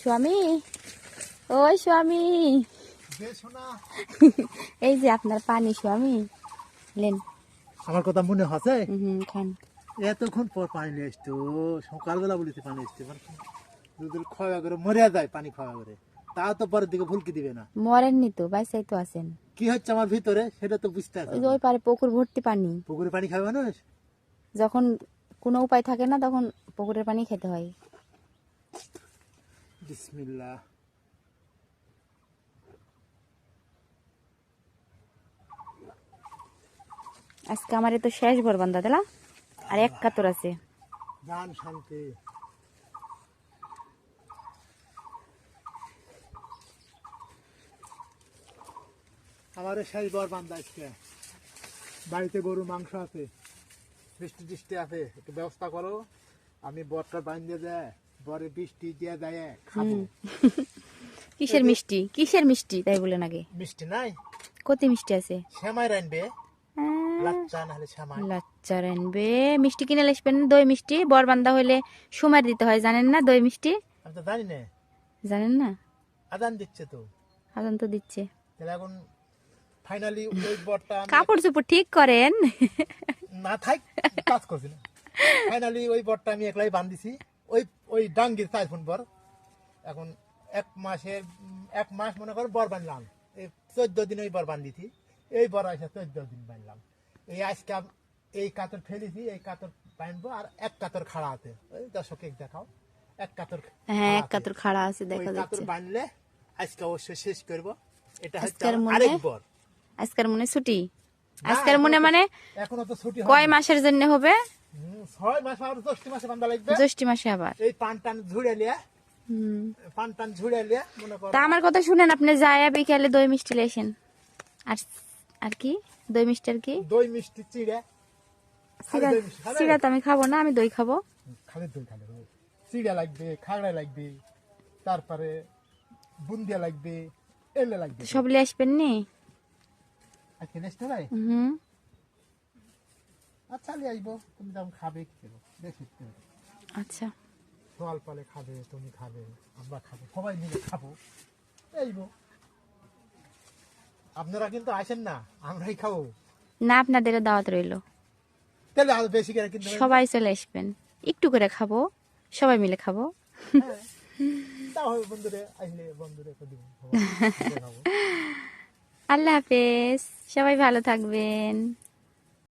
স্বামী, ওই স্বামী, এই যে আপনার পানি স্বামী, লেন। আমার কথা মনে হচ্ছে? খান। এতক্ষণ পর পানি নিয়ে আসতো, সকালবেলা বলেছে পানি আসতে, দুধের খাওয়া করে মরিয়া যায় পানি খাওয়া করে, তা তো পরের দিকে ফুলকি দিবে না। মরেননি তো, বাইসাই তো আছেন। কি হচ্ছে আমার ভিতরে সেটা তো বুঝতে ওই যে ওই পারে পুকুর ভর্তি পানি, পুকুরে পানি খাবে মানুষ। যখন কোনো উপায় থাকে না তখন পুকুরের পানি খেতে হয়। বিসমিল্লাহ। আজকে আমার তো শেষ বরবান্দা দিলা, আর এক কাতর আছে। জান শান্তি। আমার শেষ বরবান্দা আজকে। বাড়িতে গরু মাংস আছে, বৃষ্টি টিষ্টি আছে, একটু ব্যবস্থা করো। আমি বরটা বাঁধিয়ে দেয়, বরে বৃষ্টি দিয়ে দেয় খাবো। কিসের মিষ্টি, কিসের মিষ্টি তাই বলেন আগে। মিষ্টি নাই, কত মিষ্টি আছে? শ্যামাই রানবে, লাচ্চা নাহলে শ্যামাই। লাচ্চা রানবে, মিষ্টি কিনে আসবেন। দই মিষ্টি বরবান্দা হইলে সময় দিতে হয়, জানেন না? দই মিষ্টি আমি তো জানি না। জানেন না? আদান দিচ্ছে তো, আদান তো দিচ্ছে। তাহলে এখন ফাইনালি ওই বরটা কাপড় চোপড় ঠিক করেন। না থাক, কাজ করছি না। ফাইনালি ওই বরটা আমি একলাই বান্ধিছি, ওই ওই ডাঙ্গির 4 ফুট বর। এখন এক মাস মনে করো বর বানলাম, এই 14 দিন ওই বর বান্ধিছি। এই বর আসে 14 দিন বানলাম। এই আজকে এই কাতর ফেলেছি, এই কাতর বানবো, আর এক কাতর খাড়া আছে, ওই দর্শকে দেখাও, এক কাতর। হ্যাঁ, এক কাতর খাড়া আছে, দেখা ওই কাতর যাচ্ছে। বানলে আজকে অবশ্যই শেষ করব। এটা হচ্ছে আজকের মনে, আরেক বর। আজকের মনে ছুটি। না, আজকের মনে মানে এখনো তো ছুটি কয় মাসের জন্য হবে? 6 মাস আর 10 মাসে বান্ধা লাগবে। জ্যৈষ্ঠ মাসে আবার। এই পান টান ঝুড়ে লিয়া, পান টান ঝুড়ে লিয়া মনে করো। তা আমার কথা শুনেন, আপনি যায় বিকালে দই মিষ্টি লেসেন। আর আর কি দই মিষ্টি, আর কি দই মিষ্টি চিড়ে। চিড়া তো আমি খাবো না, আমি দই খাবো। খালি দই খাবে, চিড়া লাগবে, খাগড়া লাগবে, তারপরে বুন্দিয়া লাগবে, এলে লাগবে। সব লিয়ে আসবেন নি? আজকে নেক্সট ভাই। আচ্ছা লিয়ে আসবো, তুমি তখন খাবে কি করবো, দেখি। আচ্ছা, সোয়াল পালে খাবে, তুমি খাবে, আমরা খাবো, সবাই মিলে খাবো, এইবো। আপনারা কিন্তু আসেন না, আমরাই খাবো না, আপনাদের দাওয়াত রইলো। তাহলে আরো বেশি করে কিন্তু সবাই চলে আসবেন, একটু করে খাবো, সবাই মিলে খাবো। তাও হবে, বন্ধুরে আসলে বন্ধুরে দিব খাবো। আল্লাহ হাফেজ, সবাই ভালো থাকবেন।